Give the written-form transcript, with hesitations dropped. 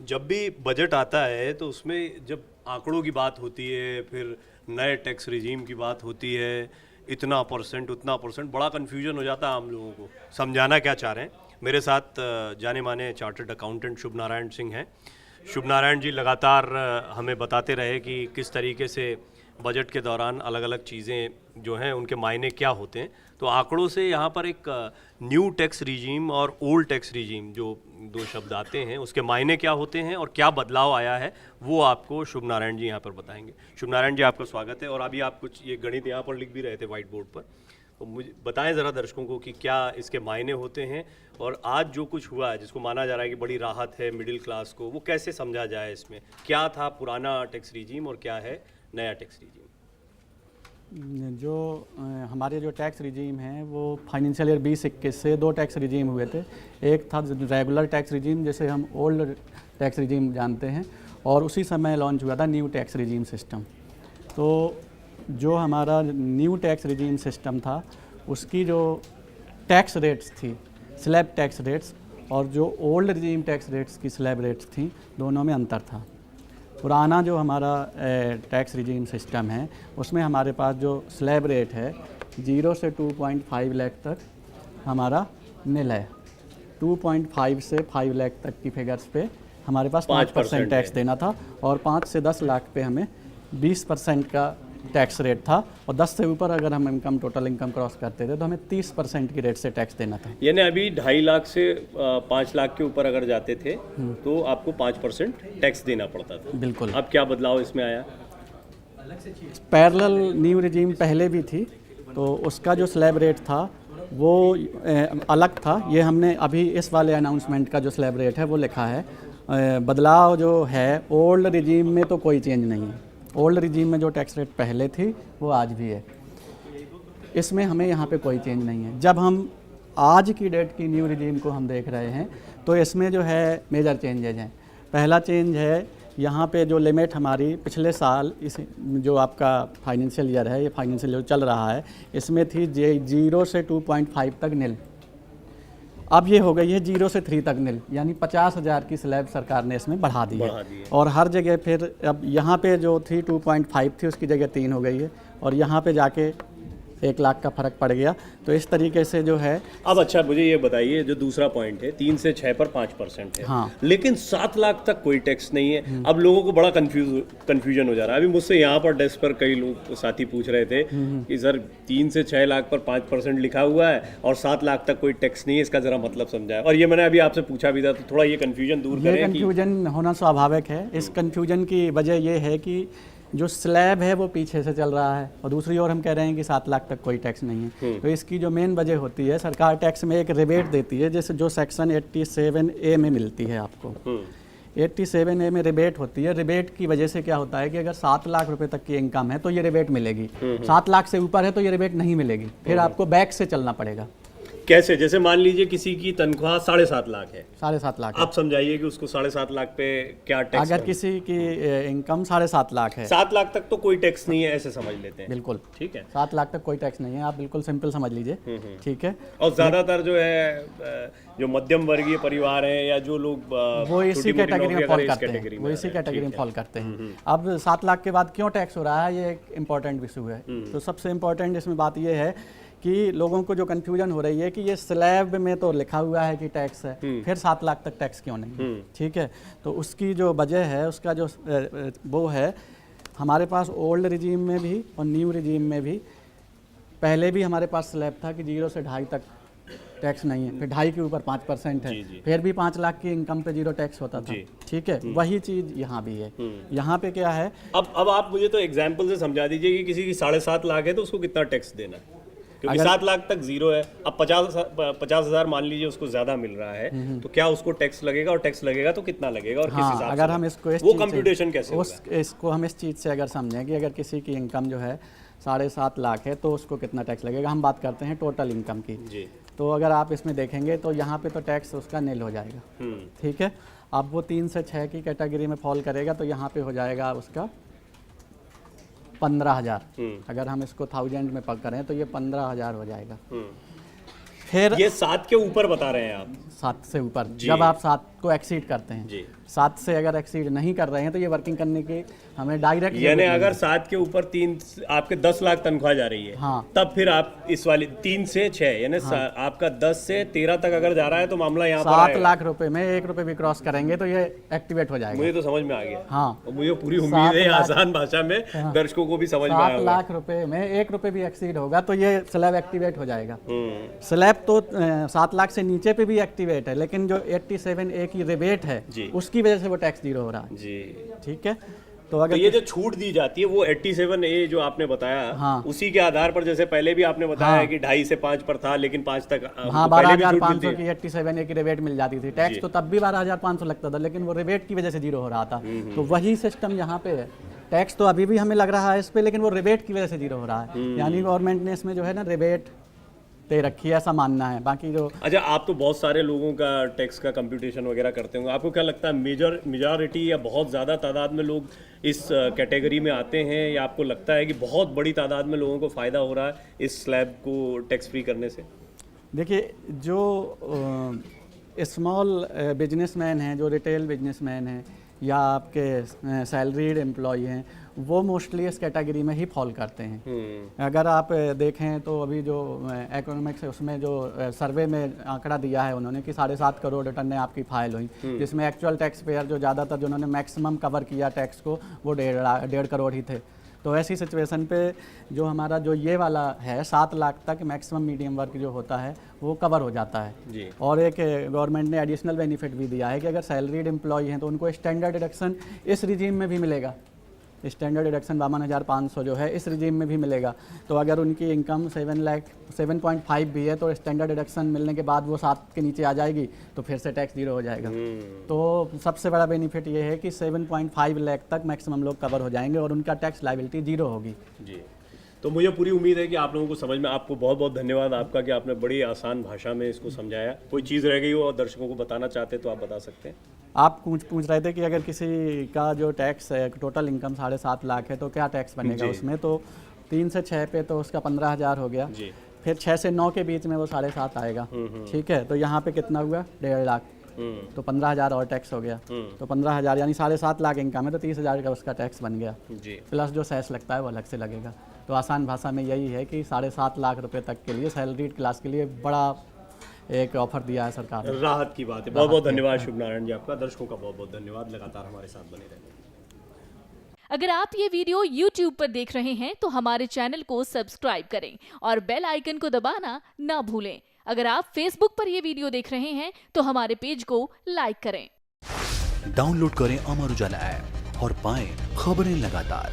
जब भी बजट आता है तो उसमें जब आंकड़ों की बात होती है, फिर नए टैक्स रिजीम की बात होती है, इतना परसेंट उतना परसेंट, बड़ा कन्फ्यूजन हो जाता है आम लोगों को समझाना क्या चाह रहे हैं। मेरे साथ जाने माने चार्टर्ड अकाउंटेंट शुभ नारायण सिंह हैं। शुभ नारायण जी लगातार हमें बताते रहे कि किस तरीके से बजट के दौरान अलग अलग चीज़ें जो हैं उनके मायने क्या होते हैं। तो आंकड़ों से यहाँ पर एक न्यू टैक्स रिजीम और ओल्ड टैक्स रिजीम जो दो शब्द आते हैं उसके मायने क्या होते हैं और क्या बदलाव आया है वो आपको शुभ नारायण जी यहाँ पर बताएंगे। शुभ नारायण जी आपका स्वागत है। और अभी आप कुछ ये गणित यहाँ पर लिख भी रहे थे व्हाइट बोर्ड पर, तो मुझे बताएं ज़रा दर्शकों को कि क्या इसके मायने होते हैं और आज जो कुछ हुआ है जिसको माना जा रहा है कि बड़ी राहत है मिडिल क्लास को, वो कैसे समझा जाए। इसमें क्या था पुराना टैक्स रिजीम और क्या है नया टैक्स रिजीम। जो हमारे जो टैक्स रिजीम हैं वो फाइनेंशियल ईयर 20-21 से दो टैक्स रिजीम हुए थे। एक था रेगुलर टैक्स रिजीम जिसे हम ओल्ड टैक्स रिजीम जानते हैं, और उसी समय लॉन्च हुआ था न्यू टैक्स रिजीम सिस्टम। तो जो हमारा न्यू टैक्स रिजीम सिस्टम था उसकी जो टैक्स रेट्स थी, स्लैब टैक्स रेट्स, और जो ओल्ड रिजीम टैक्स रेट्स की स्लैब रेट्स थी, दोनों में अंतर था। पुराना जो हमारा टैक्स रिजीम सिस्टम है उसमें हमारे पास जो स्लैब रेट है 0 से 2.5 लाख तक हमारा निल है। 2.5 से 5 लाख तक की फिगर्स पे हमारे पास 5% टैक्स देना था, और 5 से 10 लाख पे हमें 20% का टैक्स रेट था, और 10 से ऊपर अगर हम इनकम टोटल इनकम क्रॉस करते थे तो हमें 30% की रेट से टैक्स देना था। यानी अभी 2.5 लाख से 5 लाख के ऊपर अगर जाते थे तो आपको 5% टैक्स देना पड़ता था। बिल्कुल। अब क्या बदलाव इसमें आया? पैरेलल न्यू रिजीम पहले भी थी, तो उसका जो स्लैब रेट था वो अलग था। ये हमने अभी इस वाले अनाउंसमेंट का जो स्लैब रेट है वो लिखा है। बदलाव जो है ओल्ड रिजीम में तो कोई चेंज नहीं है। ओल्ड रिजीम में जो टैक्स रेट पहले थी वो आज भी है, इसमें हमें यहाँ पे कोई चेंज नहीं है। जब हम आज की डेट की न्यू रिजीम को हम देख रहे हैं तो इसमें जो है मेजर चेंजेज हैं। पहला चेंज है यहाँ पे जो लिमिट हमारी पिछले साल इस जो आपका फाइनेंशियल ईयर है, ये फाइनेंशियल ईयर चल रहा है, इसमें थी 0 से 2.5 तक निल। अब ये हो गई है 0 से 3 तक निल, यानी 50,000 की स्लैब सरकार ने इसमें बढ़ा दी है। और हर जगह फिर अब यहाँ पे जो थी 2.5 थी उसकी जगह 3 हो गई है, और यहाँ पे जाके 1 लाख का फर्क पड़ गया। तो इस तरीके से जो है अब अच्छा मुझे ये बताइए, जो दूसरा पॉइंट है 3 से 6 पर 5% है, हाँ, लेकिन 7 लाख तक कोई टैक्स नहीं है। अब लोगों को बड़ा कंफ्यूजन हो जा रहा है। अभी मुझसे यहाँ पर डेस्क पर कई लोग साथी पूछ रहे थे कि सर 3 से 6 लाख पर 5% लिखा हुआ है और 7 लाख तक कोई टैक्स नहीं है, इसका जरा मतलब समझाए। और ये मैंने अभी आपसे पूछा भी था, तो थोड़ा ये कंफ्यूजन दूर करें। ये कंफ्यूजन होना स्वाभाविक है। इस कंफ्यूजन की वजह ये है कि जो स्लैब है वो पीछे से चल रहा है, और दूसरी ओर हम कह रहे हैं कि 7 लाख तक कोई टैक्स नहीं है। तो इसकी जो मेन वजह होती है, सरकार टैक्स में एक रिबेट देती है, जैसे जो सेक्शन 87A में मिलती है आपको। 87A में रिबेट होती है। रिबेट की वजह से क्या होता है कि अगर 7 लाख रुपए तक की इनकम है तो ये रिबेट मिलेगी, 7 लाख से ऊपर है तो ये रिबेट नहीं मिलेगी, फिर आपको बैक से चलना पड़ेगा। कैसे? जैसे मान लीजिए किसी की तनख्वाह 7.5 लाख है, 7.5 लाख, आप समझाइए कि उसको 7.5 लाख पे क्या टैक्स। अगर किसी की इनकम 7.5 लाख है, 7 लाख तक तो कोई टैक्स नहीं है, ऐसे समझ लेते हैं। बिल्कुल ठीक है, 7 लाख तक कोई टैक्स नहीं है, आप बिल्कुल सिंपल समझ लीजिए। ठीक है। और ज्यादातर जो है जो मध्यम वर्गीय परिवार है या जो लोग वो इसी कैटेगरी में फॉल करते हैं, वो इसी कैटेगरी में फॉल करते हैं। अब 7 लाख के बाद क्यों टैक्स हो रहा है, ये एक इम्पॉर्टेंट इशू है। तो सबसे इम्पोर्टेंट इसमें बात ये है कि लोगों को जो कंफ्यूजन हो रही है कि ये स्लैब में तो लिखा हुआ है कि टैक्स है, फिर 7 लाख तक टैक्स क्यों नहीं। ठीक है, तो उसकी जो वजह है, उसका जो वो है, हमारे पास ओल्ड रिजीम में भी और न्यू रिजीम में भी पहले भी हमारे पास स्लैब था कि 0 से 2.5 तक टैक्स नहीं है, फिर 2.5 के ऊपर 5% है, फिर भी 5 लाख की इनकम पे 0 टैक्स होता था। ठीक है, वही चीज़ यहाँ भी है। यहाँ पे क्या है, अब आप मुझे तो एग्जाम्पल से समझा दीजिए कि किसी की 7.5 लाख है तो उसको कितना टैक्स देना है, क्योंकि 7 लाख तक 0 है। अब 50,000 मान लीजिए उसको ज्यादा मिल रहा है, तो क्या उसको टैक्स लगेगा, और टैक्स लगेगा तो कितना लगेगा, और किस हिसाब से? अगर हम इसको वो कंप्यूटेशन कैसे होगा? इसको हम इस चीज़ से अगर समझें कि अगर किसी की इनकम जो है 7.5 लाख है तो उसको कितना टैक्स लगेगा। हम बात करते हैं टोटल इनकम की जी। तो अगर आप इसमें देखेंगे तो यहाँ पे तो टैक्स उसका नील हो जाएगा। ठीक है, अब वो 3 से 6 की कैटेगरी में फॉल करेगा तो यहाँ पे हो जाएगा उसका 15,000। अगर हम इसको 1000 में पक करें तो ये 15,000 हो जाएगा। फिर ये 7 के ऊपर बता रहे हैं आप? 7 से ऊपर, जब आप 7 को को एक्सीड करते हैं। जी। 7 से अगर एक्सीड नहीं कर रहे हैं तो ये वर्किंग करने की हमें डायरेक्ट, यानी अगर 7 के ऊपर 3 आपके 10 लाख तनख्वाह जा रही है, हाँ। तब फिर आप इस वाली 3 से 6 यानी आपका 10 से 13 तक अगर जा रहा है तो मामला यहाँ पर 7 लाख रुपए में 1 रुपए भी क्रॉस करेंगे तो ये एक्टिवेट हो जाएगा। मुझे तो समझ में आ गया। हाँ, और मुझे पूरी उम्मीद है आसान भाषा में दर्शकों को भी समझ में आएगा। 7 लाख रुपए में 1 रुपए भी एक्सीड होगा तो ये स्लैब एक्टिवेट हो जाएगा। स्लैब तो 7 लाख से नीचे पे भी एक्टिवेट है, लेकिन जो 87A की रिबेट है उसकी वजह से वो टैक्स जीरो हो रहा है जी। ठीक है। तो अगर ये जो छूट दी जाती है वो 87A जो आपने बताया, हाँ। उसी के आधार पर, जैसे पहले भी आपने बताया कि 2.5 से 5 पर था, लेकिन 5 तक हाँ 12,500 की 87A की रिबेट मिल जाती थी। टैक्स तो तब भी 12,500 लगता था, लेकिन वो रिबेट की वजह से जीरो हो रहा था। तो वही सिस्टम यहाँ पे है। टैक्स तो अभी भी हमें लग रहा है इस पे, लेकिन वो रिबेट की वजह से जीरो हो रहा है। यानी गवर्नमेंट ने इसमें जो है ना रिबेट दे रखी है, ऐसा मानना है। बाकी जो अच्छा, आप तो बहुत सारे लोगों का टैक्स का कंप्यूटेशन वगैरह करते होंगे, आपको क्या लगता है मेजॉरिटी या बहुत ज़्यादा तादाद में लोग इस कैटेगरी में आते हैं, या आपको लगता है कि बहुत बड़ी तादाद में लोगों को फ़ायदा हो रहा है इस स्लैब को टैक्स फ्री करने से? देखिए, जो स्मॉल बिजनेसमैन हैं, जो रिटेल बिजनेसमैन हैं या आपके सैलरीड एम्प्लॉय हैं, वो मोस्टली इस कैटेगरी में ही फॉल करते हैं। अगर आप देखें तो अभी जो इकोनॉमिक्स है उसमें जो सर्वे में आंकड़ा दिया है उन्होंने कि 7.5 करोड़ रिटर्न आपकी फाइल हुई, जिसमें एक्चुअल टैक्स पेयर जो ज़्यादातर जिन्होंने मैक्सिमम कवर किया टैक्स को वो 1.5 करोड़ ही थे। तो ऐसी सिचुएशन पे जो हमारा जो ये वाला है 7 लाख तक मैक्सिमम मीडियम वर्क जो होता है वो कवर हो जाता है जी। और एक गवर्नमेंट ने एडिशनल बेनिफिट भी दिया है कि अगर सैलरीड एम्प्लॉय हैं तो उनको स्टैंडर्ड डिडक्शन इस रिजीम में भी मिलेगा। स्टैंडर्ड डिडक्शन 52,500 जो है इस रिजीम में भी मिलेगा। तो अगर उनकी इनकम 7.5 भी है तो स्टैंडर्ड डिडक्शन मिलने के बाद वो 7 के नीचे आ जाएगी तो फिर से टैक्स जीरो हो जाएगा। तो सबसे बड़ा बेनिफिट ये है कि 7.5 लाख तक मैक्सिमम लोग कवर हो जाएंगे और उनका टैक्स लायबिलिटी जीरो होगी जी। तो मुझे पूरी उम्मीद है कि आप लोगों को समझ में, आपको बहुत बहुत धन्यवाद आपका कि आपने बड़ी आसान भाषा में इसको समझाया। कोई चीज़ रह गई हो और दर्शकों को बताना चाहते तो आप बता सकते हैं। आप पूछ रहे थे कि अगर किसी का जो टैक्स है टोटल इनकम 7.5 लाख है तो क्या टैक्स बनेगा उसमें। तो 3 से 6 पे तो उसका 15,000 हो गया जी। फिर 6 से 9 के बीच में वो 7.5 आएगा ठीक है। तो यहाँ पे कितना हुआ 1.5 लाख तो 15,000 और टैक्स हो गया। तो 15,000 यानी 7.5 लाख इनकम है तो 30,000 का उसका टैक्स बन गया जी। प्लस जो सेस लगता है वो अलग से लगेगा। तो आसान भाषा में यही है कि 7.5 लाख रुपए तक के लिए सैलरीड क्लास के लिए बड़ा एक ऑफर दिया है सरकार ने। राहत की बात है। बहुत बहुत धन्यवाद शुभ नारायण जी आपका। दर्शकों का बहुत बहुत धन्यवाद, लगातार हमारे साथ बने रहें। अगर आप ये वीडियो YouTube पर देख रहे हैं तो हमारे चैनल को सब्सक्राइब करें और बेल आइकन को दबाना ना भूलें। अगर आप Facebook पर ये वीडियो देख रहे हैं तो हमारे पेज को लाइक करें। डाउनलोड करें अमर उजाला ऐप और पाएं खबरें लगातार।